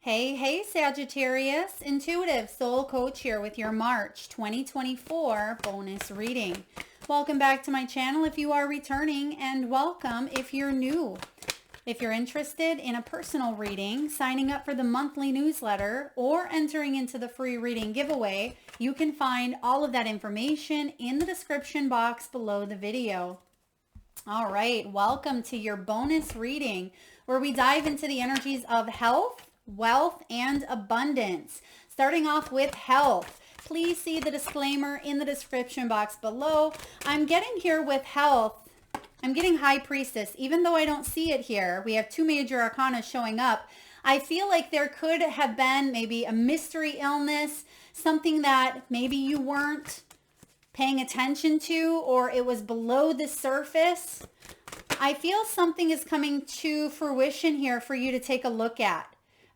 Hey, Sagittarius, intuitive soul coach here with your March 2024 bonus reading. Welcome back to my channel if you are returning, and welcome if you're new. If you're interested in a personal reading, signing up for the monthly newsletter, or entering into the free reading giveaway, you can find all of that information in the description box below the video. All right, welcome to your bonus reading where we dive into the energies of health, wealth, and abundance. Starting off with health. Please see the disclaimer in the description box below. I'm getting here with health. I'm getting High Priestess. Even though I don't see it here, we have two major arcana showing up. I feel like there could have been maybe a mystery illness, something that maybe you weren't paying attention to, or it was below the surface. I feel something is coming to fruition here for you to take a look at.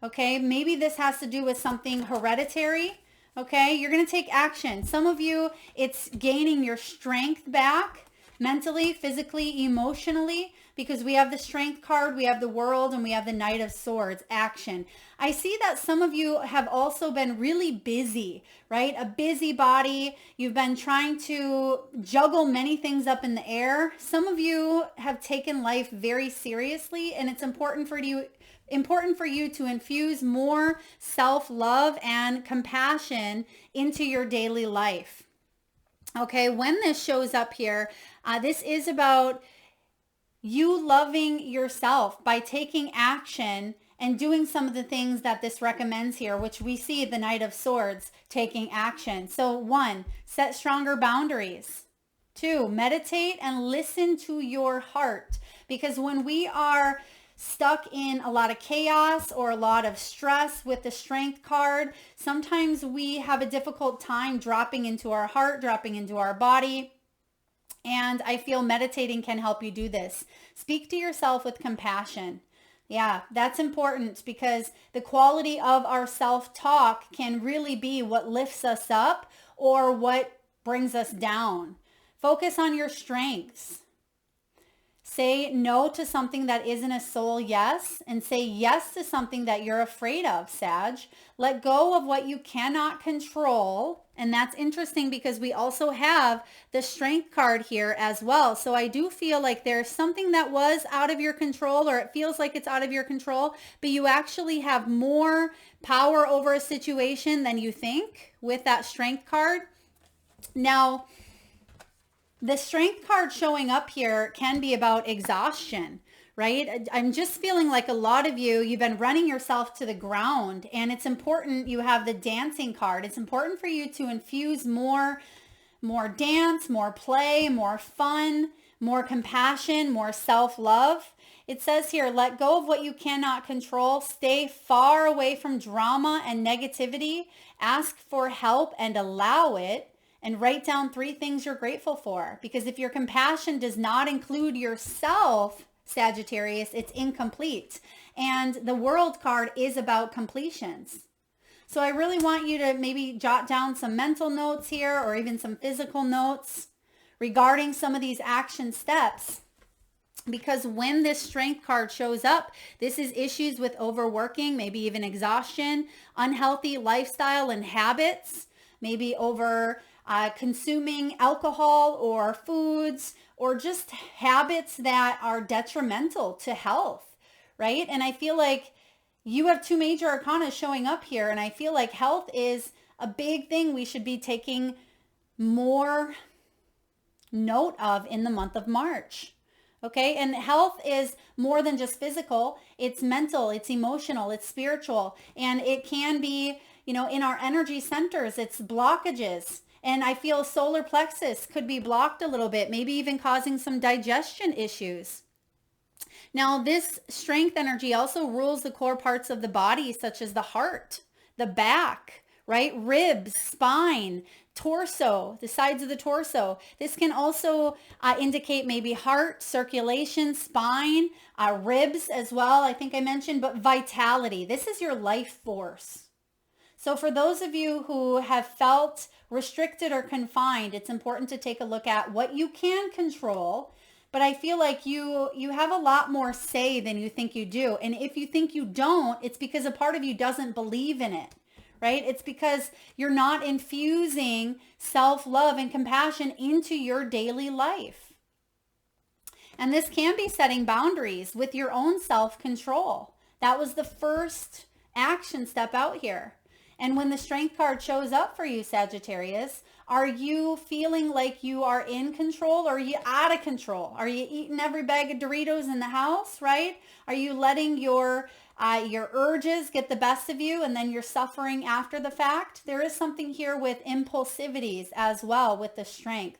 Okay, maybe this has to do with something hereditary. Okay, you're going to take action. Some of you, it's gaining your strength back mentally, physically, emotionally, because we have the Strength card, we have the World, and we have the Knight of Swords, action. I see that some of you have also been really busy, right? A busybody. You've been trying to juggle many things up in the air. Some of you have taken life very seriously, and it's important for you to infuse more self-love and compassion into your daily life. Okay, when this shows up here, this is about you loving yourself by taking action and doing some of the things that this recommends here, which we see the Knight of Swords taking action. So 1, set stronger boundaries. 2, meditate and listen to your heart. Because when we are stuck in a lot of chaos or a lot of stress with the Strength card, sometimes we have a difficult time dropping into our heart, dropping into our body. And I feel meditating can help you do this. Speak to yourself with compassion. Yeah, that's important because the quality of our self-talk can really be what lifts us up or what brings us down. Focus on your strengths. Say no to something that isn't a soul yes, and say yes to something that you're afraid of, Sag. Let go of what you cannot control. And that's interesting because we also have the Strength card here as well. So I do feel like there's something that was out of your control, or it feels like it's out of your control, but you actually have more power over a situation than you think with that Strength card. Now, the Strength card showing up here can be about exhaustion, right? I'm just feeling like a lot of you, you've been running yourself to the ground, and it's important you have the Dancing card. It's important for you to infuse more dance, more play, more fun, more compassion, more self-love. It says here, let go of what you cannot control. Stay far away from drama and negativity. Ask for help and allow it. And write down 3 things you're grateful for. Because if your compassion does not include yourself, Sagittarius, it's incomplete. And the World card is about completions. So I really want you to maybe jot down some mental notes here, or even some physical notes regarding some of these action steps. Because when this Strength card shows up, this is issues with overworking, maybe even exhaustion, unhealthy lifestyle and habits, maybe over consuming alcohol or foods, or just habits that are detrimental to health, right? And I feel like you have 2 major arcana showing up here, and I feel like health is a big thing we should be taking more note of in the month of March. Okay, and health is more than just physical. It's mental, it's emotional, it's spiritual, and it can be, in our energy centers, it's blockages. And I feel solar plexus could be blocked a little bit, maybe even causing some digestion issues. Now, this Strength energy also rules the core parts of the body, such as the heart, the back, right? Ribs, spine, torso, the sides of the torso. This can also indicate maybe heart, circulation, spine, ribs as well, I think I mentioned, but vitality. This is your life force. So for those of you who have felt restricted or confined, it's important to take a look at what you can control, But I feel like you have a lot more say than you think you do. And if you think you don't, it's because a part of you doesn't believe in it, right? It's because you're not infusing self-love and compassion into your daily life. And this can be setting boundaries with your own self-control. That was the first action step out here. And when the strength card shows up for you, Sagittarius, are you feeling like you are in control, or are you out of control? Are you eating every bag of Doritos in the house, right? Are you letting your urges get the best of you and then you're suffering after the fact? There is something here with impulsivities as well with the strength.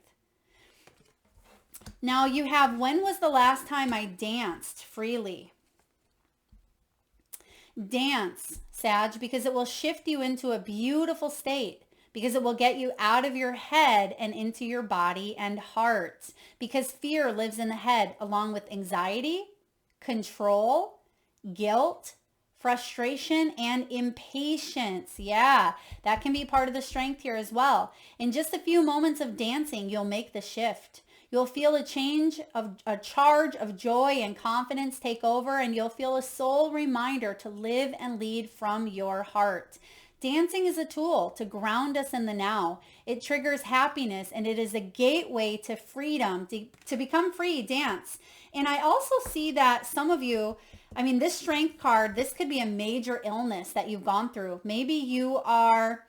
Now you have, when was the last time I danced freely? Dance, Sag, because it will shift you into a beautiful state, because it will get you out of your head and into your body and heart, because fear lives in the head along with anxiety, control, guilt, frustration, and impatience. Yeah, that can be part of the strength here as well. In just a few moments of dancing, you'll make the shift. You'll feel a charge of joy and confidence take over, and you'll feel a soul reminder to live and lead from your heart. Dancing is a tool to ground us in the now. It triggers happiness, and it is a gateway to freedom. To become free, dance. And I also see that some of you, I mean, this strength card, this could be a major illness that you've gone through. Maybe you are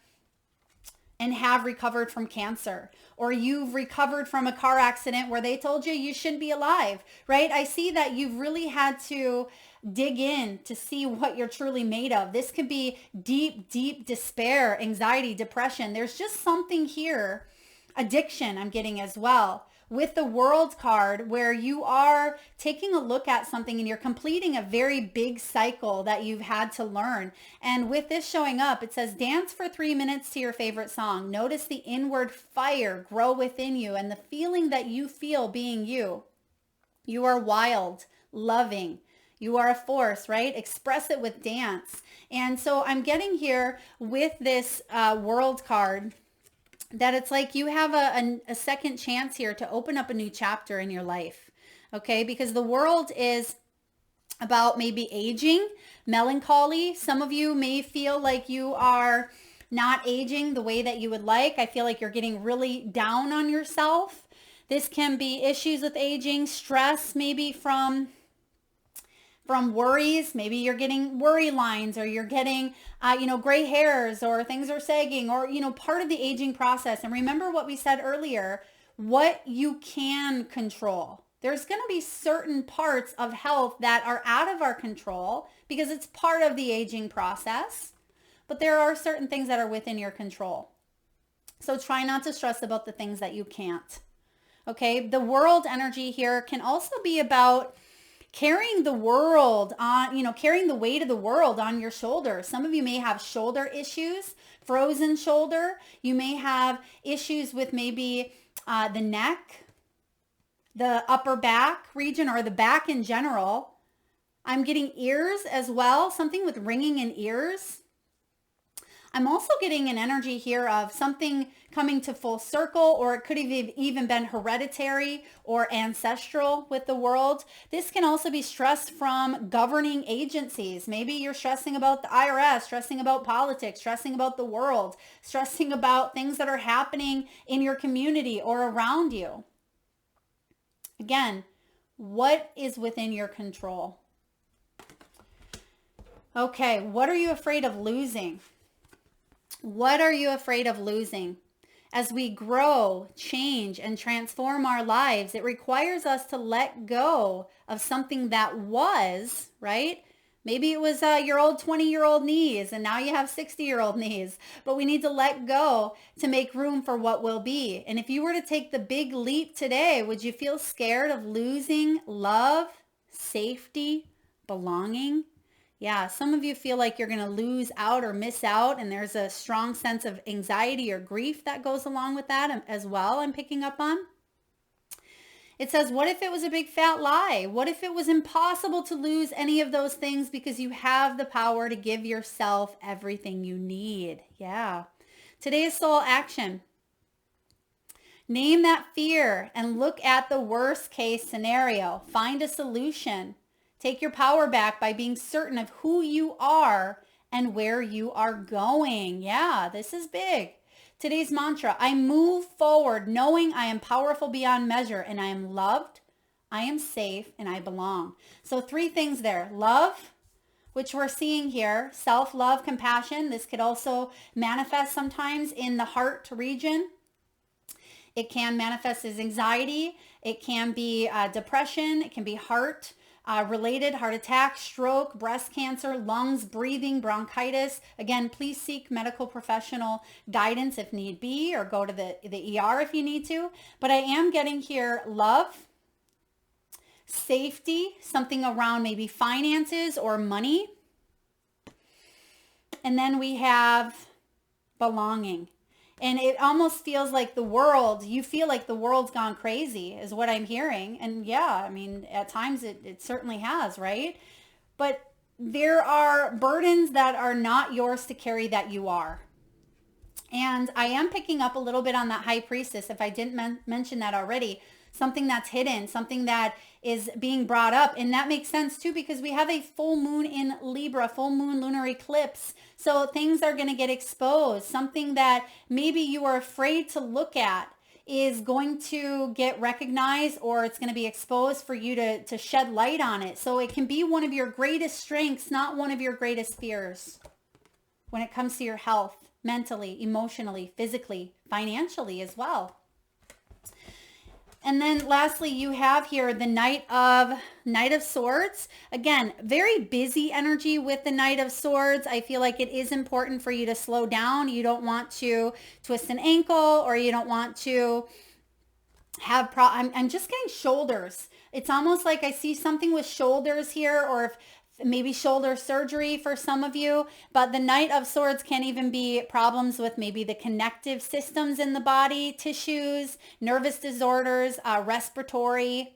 and have recovered from cancer, or you've recovered from a car accident where they told you shouldn't be alive, right? I see that you've really had to dig in to see what you're truly made of. This could be deep, deep despair, anxiety, depression. There's just something here. Addiction, I'm getting as well. With the World card, where you are taking a look at something and you're completing a very big cycle that you've had to learn. And with this showing up, it says dance for 3 minutes to your favorite song. Notice the inward fire grow within you and the feeling that you feel being you. You are wild, loving. You are a force, right? Express it with dance. And so I'm getting here with this World card that it's like you have a second chance here to open up a new chapter in your life, okay? Because the World is about maybe aging, melancholy. Some of you may feel like you are not aging the way that you would like. I feel like you're getting really down on yourself. This can be issues with aging, stress maybe from worries. Maybe you're getting worry lines, or you're getting, gray hairs, or things are sagging, or, part of the aging process. And remember what we said earlier, what you can control. There's going to be certain parts of health that are out of our control because it's part of the aging process. But there are certain things that are within your control. So try not to stress about the things that you can't. Okay. The World energy here can also be about carrying the world on, carrying the weight of the world on your shoulders. Some of you may have shoulder issues, frozen shoulder. You may have issues with maybe the neck, the upper back region, or the back in general. I'm getting ears as well, something with ringing in ears. I'm also getting an energy here of something coming to full circle, or it could have even been hereditary or ancestral with the World. This can also be stress from governing agencies. Maybe you're stressing about the IRS, stressing about politics, stressing about the world, stressing about things that are happening in your community or around you. Again, what is within your control? Okay, what are you afraid of losing? What are you afraid of losing? As we grow, change, and transform our lives, it requires us to let go of something that was, right? Maybe it was your old 20-year-old knees, and now you have 60-year-old knees. But we need to let go to make room for what will be. And if you were to take the big leap today, would you feel scared of losing love, safety, belonging? Yeah, some of you feel like you're going to lose out or miss out, and there's a strong sense of anxiety or grief that goes along with that as well, I'm picking up on. It says, what if it was a big fat lie? What if it was impossible to lose any of those things because you have the power to give yourself everything you need? Yeah. Today's soul action. Name that fear and look at the worst case scenario. Find a solution. Take your power back by being certain of who you are and where you are going. Yeah, this is big. Today's mantra, I move forward knowing I am powerful beyond measure and I am loved, I am safe, and I belong. So 3 things there. Love, which we're seeing here, self-love, compassion. This could also manifest sometimes in the heart region. It can manifest as anxiety. It can be depression. It can be heart related, heart attack, stroke, breast cancer, lungs, breathing, bronchitis. Again, please seek medical professional guidance if need be, or go to the ER if you need to. But I am getting here love, safety, something around maybe finances or money. And then we have belonging. And it almost feels like the world, you feel like the world's gone crazy is what I'm hearing. And yeah, I mean, at times it certainly has, right? But there are burdens that are not yours to carry that you are. And I am picking up a little bit on that high priestess, if I didn't mention that already. Something that's hidden, something that is being brought up. And that makes sense too, because we have a full moon in Libra, full moon lunar eclipse. So things are going to get exposed. Something that maybe you are afraid to look at is going to get recognized, or it's going to be exposed for you to shed light on it. So it can be one of your greatest strengths, not one of your greatest fears when it comes to your health, mentally, emotionally, physically, financially as well. And then lastly, you have here the Knight of Swords. Again, very busy energy with the Knight of Swords. I feel like it is important for you to slow down. You don't want to twist an ankle, or you don't want to have I'm just getting shoulders. It's almost like I see something with shoulders here, or if maybe shoulder surgery for some of you. But the Knight of Swords can even be problems with maybe the connective systems in the body, tissues, nervous disorders, respiratory.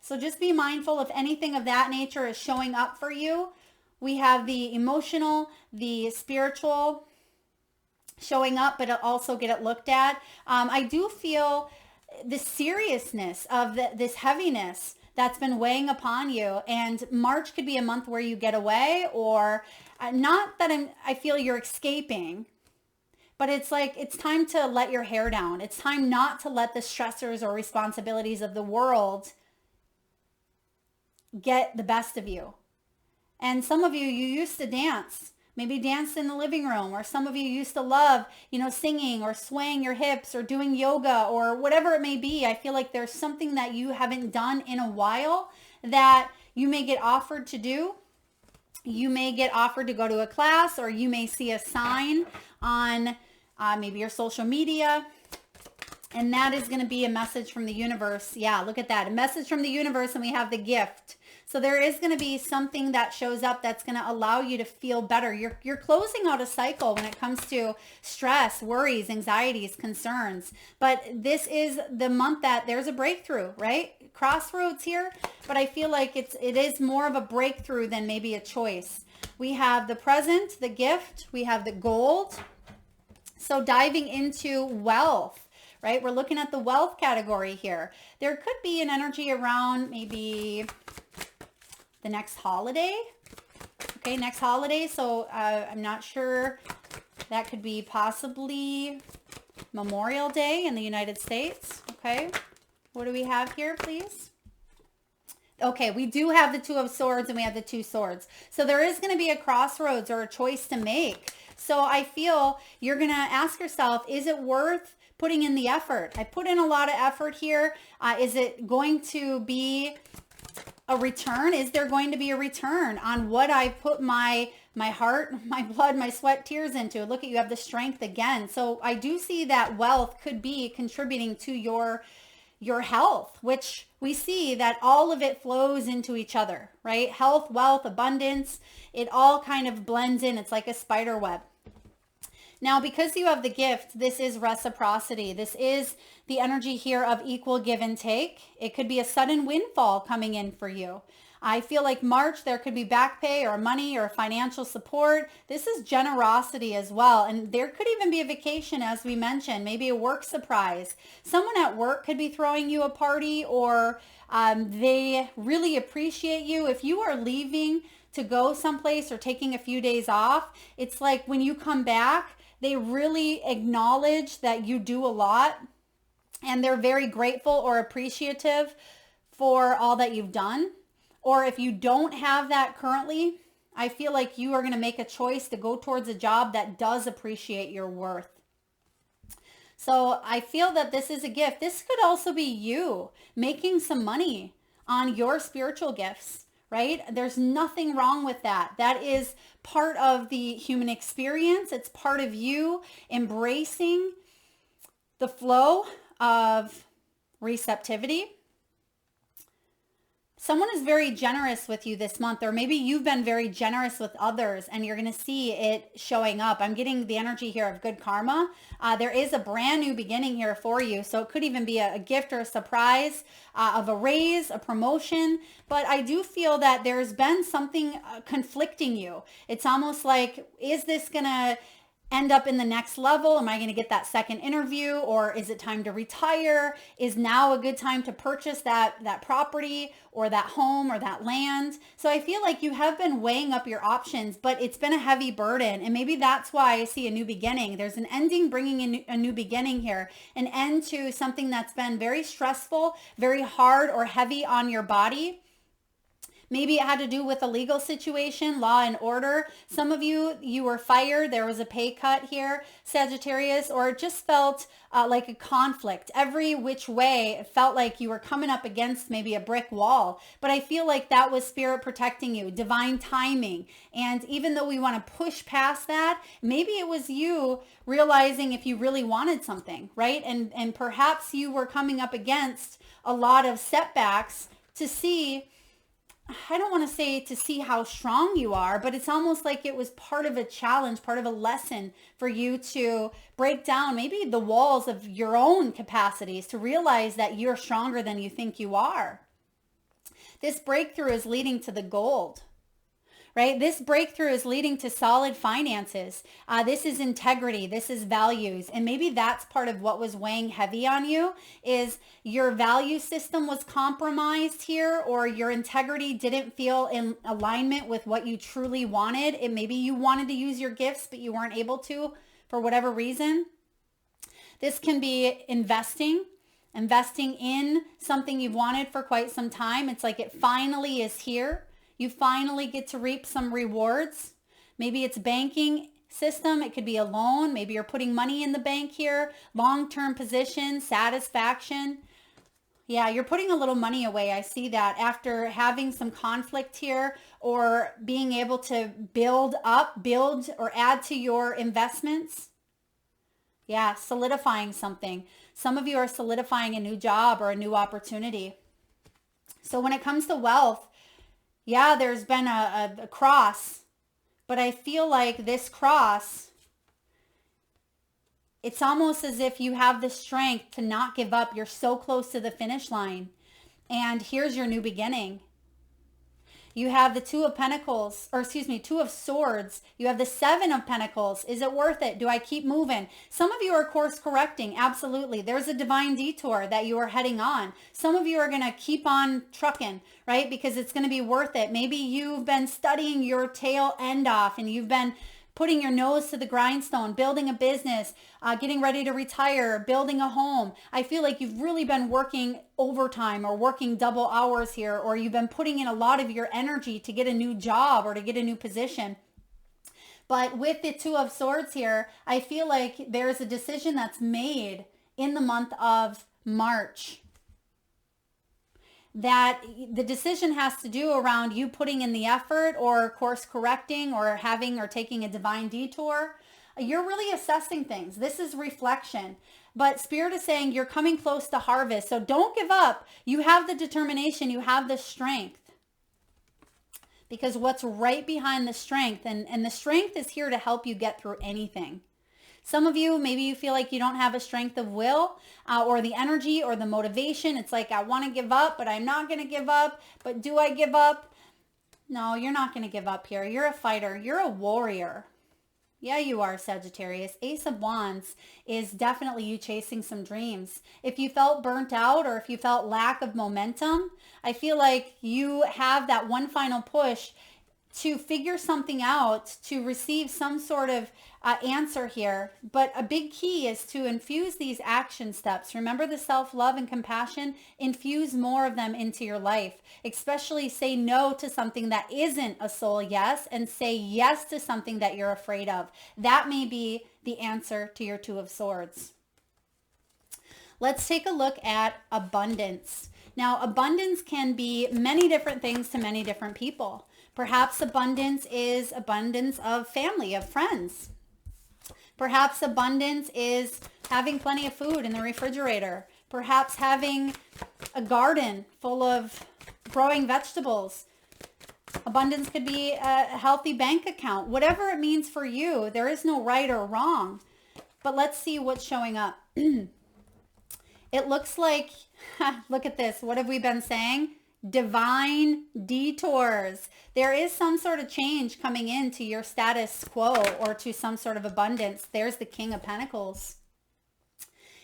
So just be mindful if anything of that nature is showing up for you. We have the emotional, the spiritual showing up, but also get it looked at. I do feel the seriousness of this heaviness that's been weighing upon you. And March could be a month where you get away, or not that I feel you're escaping, but it's like, it's time to let your hair down. It's time not to let the stressors or responsibilities of the world get the best of you. And some of you used to dance. Maybe dance in the living room, or some of you used to love, singing or swaying your hips or doing yoga or whatever it may be. I feel like there's something that you haven't done in a while that you may get offered to do. You may get offered to go to a class, or you may see a sign on maybe your social media. And that is going to be a message from the universe. Yeah, look at that. A message from the universe, and we have the gift. So there is going to be something that shows up that's going to allow you to feel better. You're closing out a cycle when it comes to stress, worries, anxieties, concerns. But this is the month that there's a breakthrough, right? Crossroads here. But I feel like it is more of a breakthrough than maybe a choice. We have the present, the gift. We have the gold. So diving into wealth, right? We're looking at the wealth category here. There could be an energy around maybe the next holiday. Okay, next holiday. So I'm not sure. That could be possibly Memorial Day in the United States. Okay, what do we have here, please? Okay, we do have the Two of Swords, and we have the Two Swords. So there is going to be a crossroads or a choice to make. So I feel you're going to ask yourself, is it worth putting in the effort? I put in a lot of effort here. Is it going to be a return? Is there going to be a return on what I put my heart, my blood, my sweat, tears into? Look at, you have the strength again. So I do see that wealth could be contributing to your health, which we see that all of it flows into each other, right? Health, wealth, abundance, it all kind of blends in. It's like a spider web. Now, because you have the gift, this is reciprocity. This is the energy here of equal give and take. It could be a sudden windfall coming in for you. I feel like March, there could be back pay or money or financial support. This is generosity as well. And there could even be a vacation, as we mentioned, maybe a work surprise. Someone at work could be throwing you a party, or they really appreciate you. If you are leaving to go someplace or taking a few days off, it's like when you come back, they really acknowledge that you do a lot, and they're very grateful or appreciative for all that you've done. Or if you don't have that currently, I feel like you are going to make a choice to go towards a job that does appreciate your worth. So I feel that this is a gift. This could also be you making some money on your spiritual gifts, right? There's nothing wrong with that. That is part of the human experience. It's part of you embracing the flow of receptivity. Someone is very generous with you this month, or maybe you've been very generous with others and you're going to see it showing up. I'm getting the energy here of good karma. There is a brand new beginning here for you. So it could even be a gift or a surprise of a raise, a promotion. But I do feel that there's been something conflicting you. It's almost like, is this going to end up in the next level? Am I going to get that second interview, or is it time to retire? Is now a good time to purchase that property or that home or that land? So I feel like you have been weighing up your options, but it's been a heavy burden. And maybe that's why I see a new beginning. There's an ending bringing in a new beginning here, an end to something that's been very stressful, very hard or heavy on your body. Maybe it had to do with a legal situation, law and order. Some of you were fired. There was a pay cut here, Sagittarius, or it just felt like a conflict. Every which way, it felt like you were coming up against maybe a brick wall. But I feel like that was spirit protecting you, divine timing. And even though we want to push past that, maybe it was you realizing if you really wanted something, right? And perhaps you were coming up against a lot of setbacks to see, I don't want to say to see how strong you are, but it's almost like it was part of a challenge, part of a lesson for you to break down maybe the walls of your own capacities, to realize that you're stronger than you think you are. This breakthrough is leading to the gold, right? This breakthrough is leading to solid finances. This is integrity. This is values. And maybe that's part of what was weighing heavy on you, is your value system was compromised here, or your integrity didn't feel in alignment with what you truly wanted. And maybe you wanted to use your gifts, but you weren't able to for whatever reason. This can be investing in something you've wanted for quite some time. It's like it finally is here. You finally get to reap some rewards. Maybe it's banking system. It could be a loan. Maybe you're putting money in the bank here. Long-term position, satisfaction. Yeah, you're putting a little money away. I see that after having some conflict here, or being able to build or add to your investments. Yeah, solidifying something. Some of you are solidifying a new job or a new opportunity. So when it comes to wealth, yeah, there's been a cross, but I feel like this cross, it's almost as if you have the strength to not give up. You're so close to the finish line. And here's your new beginning. You have the Two of Swords. You have the Seven of Pentacles. Is it worth it? Do I keep moving? Some of you are course correcting. Absolutely. There's a divine detour that you are heading on. Some of you are going to keep on trucking, right? Because it's going to be worth it. Maybe you've been studying your tail end off, and you've been putting your nose to the grindstone, building a business, getting ready to retire, building a home. I feel like you've really been working overtime or working double hours here, or you've been putting in a lot of your energy to get a new job or to get a new position. But with the Two of Swords here, I feel like there's a decision that's made in the month of March, that the decision has to do around you putting in the effort, or course correcting, or having or taking a divine detour. You're really assessing things. This is reflection. But Spirit is saying you're coming close to harvest. So don't give up. You have the determination. You have the strength. Because what's right behind the strength, and the strength is here to help you get through anything. Some of you, maybe you feel like you don't have a strength of will or the energy or the motivation. It's like, I want to give up, but I'm not going to give up. But do I give up? No, you're not going to give up here. You're a fighter. You're a warrior. Yeah, you are, Sagittarius. Ace of Wands is definitely you chasing some dreams. If you felt burnt out or if you felt lack of momentum, I feel like you have that one final push to figure something out, to receive some sort of answer here. But a big key is to infuse these action steps. Remember the self-love and compassion? Infuse more of them into your life. Especially say no to something that isn't a soul yes, and say yes to something that you're afraid of. That may be the answer to your Two of Swords. Let's take a look at abundance. Now, abundance can be many different things to many different people. Perhaps abundance is abundance of family, of friends. Perhaps abundance is having plenty of food in the refrigerator. Perhaps having a garden full of growing vegetables. Abundance could be a healthy bank account. Whatever it means for you, there is no right or wrong. But let's see what's showing up. It looks like, look at this. What have we been saying? Divine detours. There is some sort of change coming into your status quo or to some sort of abundance. There's the King of Pentacles.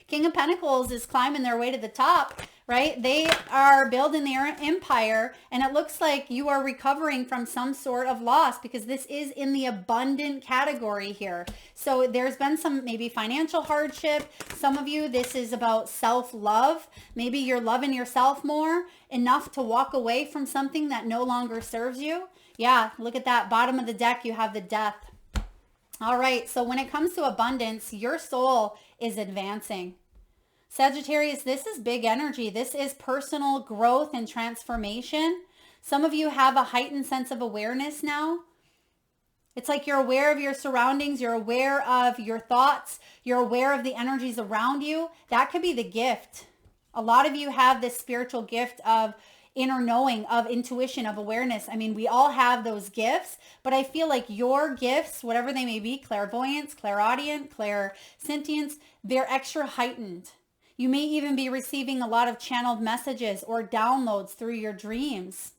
King of Pentacles is climbing their way to the top, right? They are building their empire, and it looks like you are recovering from some sort of loss because this is in the abundant category here. So there's been some maybe financial hardship. Some of you, this is about self-love. Maybe you're loving yourself more enough to walk away from something that no longer serves you. Yeah, look at that. Bottom of the deck, you have the Death. All right, so when it comes to abundance, your soul is advancing. Sagittarius, this is big energy. This is personal growth and transformation. Some of you have a heightened sense of awareness now. It's like you're aware of your surroundings. You're aware of your thoughts. You're aware of the energies around you. That could be the gift. A lot of you have this spiritual gift of inner knowing, of intuition, of awareness. I mean, we all have those gifts, but I feel like your gifts, whatever they may be, clairvoyance, clairaudient, clairsentience, they're extra heightened. You may even be receiving a lot of channeled messages or downloads through your dreams.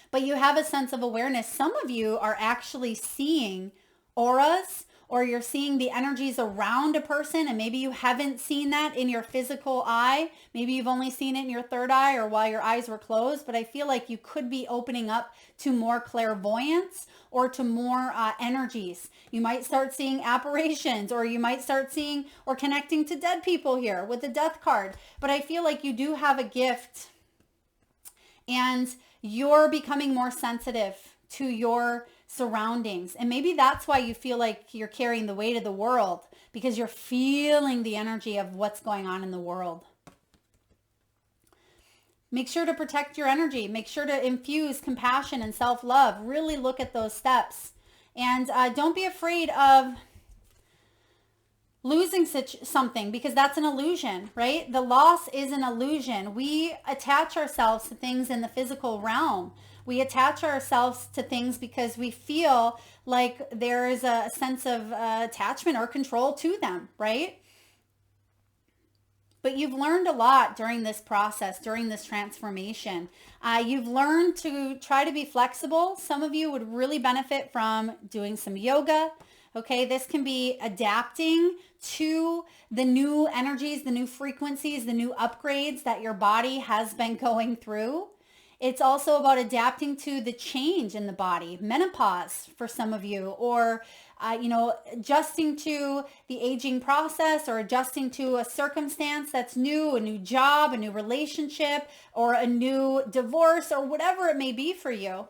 But you have a sense of awareness. Some of you are actually seeing auras, or you're seeing the energies around a person, and maybe you haven't seen that in your physical eye. Maybe you've only seen it in your third eye or while your eyes were closed, but I feel like you could be opening up to more clairvoyance or to more energies. You might start seeing apparitions, or you might start seeing or connecting to dead people here with the Death card. But I feel like you do have a gift, and you're becoming more sensitive to your surroundings. And maybe that's why you feel like you're carrying the weight of the world, because you're feeling the energy of what's going on in the world. Make sure to protect your energy. Make sure to infuse compassion and self-love. Really look at those steps. And don't be afraid of losing something, because that's an illusion, right? The loss is an illusion. We attach ourselves to things in the physical realm. We attach ourselves to things because we feel like there is a sense of attachment or control to them, right? But you've learned a lot during this process, during this transformation. You've learned to try to be flexible. Some of you would really benefit from doing some yoga. Okay, this can be adapting to the new energies, the new frequencies, the new upgrades that your body has been going through. It's also about adapting to the change in the body, menopause for some of you, or adjusting to the aging process, or adjusting to a circumstance that's new, a new job, a new relationship, or a new divorce, or whatever it may be for you.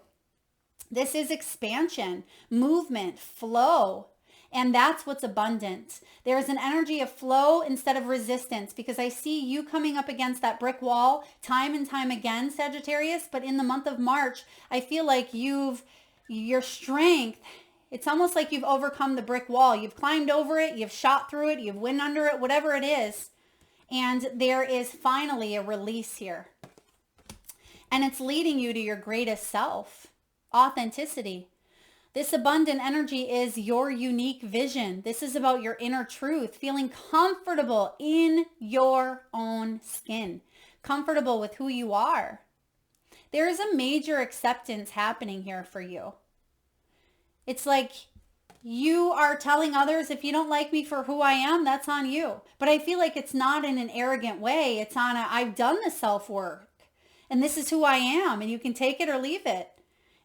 This is expansion, movement, flow. And that's what's abundant. There's an energy of flow instead of resistance, because I see you coming up against that brick wall time and time again, Sagittarius. But in the month of March, I feel like your strength, it's almost like you've overcome the brick wall. You've climbed over it, you've shot through it, you've went under it, whatever it is. And there is finally a release here. And it's leading you to your greatest self, authenticity. This abundant energy is your unique vision. This is about your inner truth, feeling comfortable in your own skin, comfortable with who you are. There is a major acceptance happening here for you. It's like you are telling others, if you don't like me for who I am, that's on you. But I feel like it's not in an arrogant way. It's on I've done the self-work and this is who I am, and you can take it or leave it.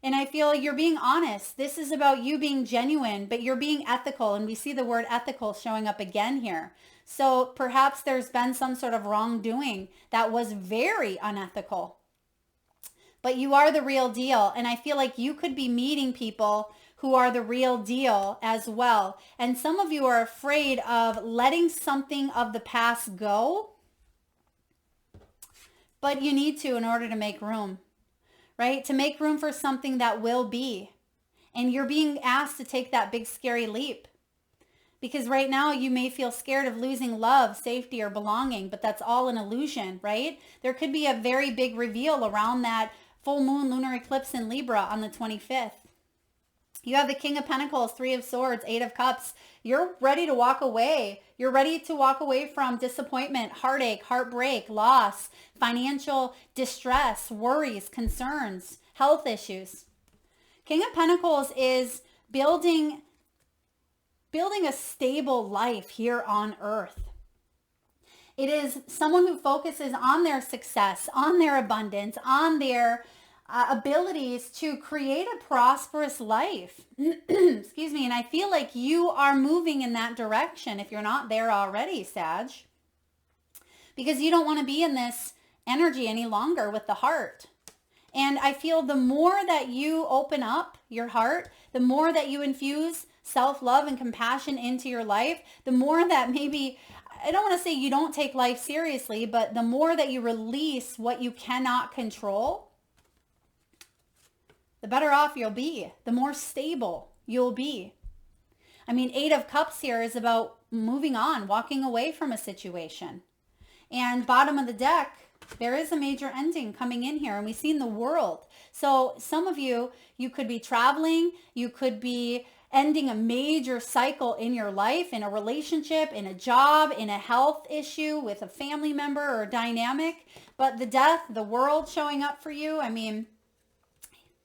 And I feel like you're being honest. This is about you being genuine, but you're being ethical. And we see the word ethical showing up again here. So perhaps there's been some sort of wrongdoing that was very unethical. But you are the real deal. And I feel like you could be meeting people who are the real deal as well. And some of you are afraid of letting something of the past go. But you need to in order to make room, right? To make room for something that will be. And you're being asked to take that big scary leap. Because right now you may feel scared of losing love, safety, or belonging, but that's all an illusion, right? There could be a very big reveal around that full moon lunar eclipse in Libra on the 25th. You have the King of Pentacles, Three of Swords, Eight of Cups. You're ready to walk away. You're ready to walk away from disappointment, heartache, heartbreak, loss, financial distress, worries, concerns, health issues. King of Pentacles is building a stable life here on earth. It is someone who focuses on their success, on their abundance, on their abilities to create a prosperous life. Excuse me. And I feel like you are moving in that direction if you're not there already, Sag. Because you don't want to be in this energy any longer with the heart. And I feel the more that you open up your heart, the more that you infuse self-love and compassion into your life, the more that maybe, I don't want to say you don't take life seriously, but the more that you release what you cannot control, the better off you'll be, the more stable you'll be. I mean, Eight of Cups here is about moving on, walking away from a situation. And bottom of the deck, there is a major ending coming in here, and we've seen the World. So some of you, you could be traveling, you could be ending a major cycle in your life, in a relationship, in a job, in a health issue with a family member or a dynamic. But the Death, the World showing up for you, I mean,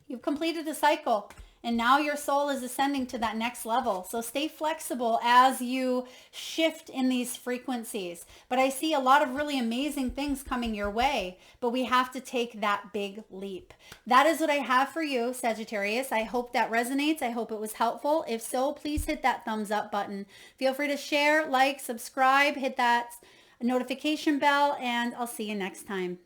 you've completed a cycle and now your soul is ascending to that next level. So stay flexible as you shift in these frequencies. But I see a lot of really amazing things coming your way, but we have to take that big leap. That is what I have for you, Sagittarius. I hope that resonates. I hope it was helpful. If so, please hit that thumbs up button. Feel free to share, like, subscribe, hit that notification bell, and I'll see you next time.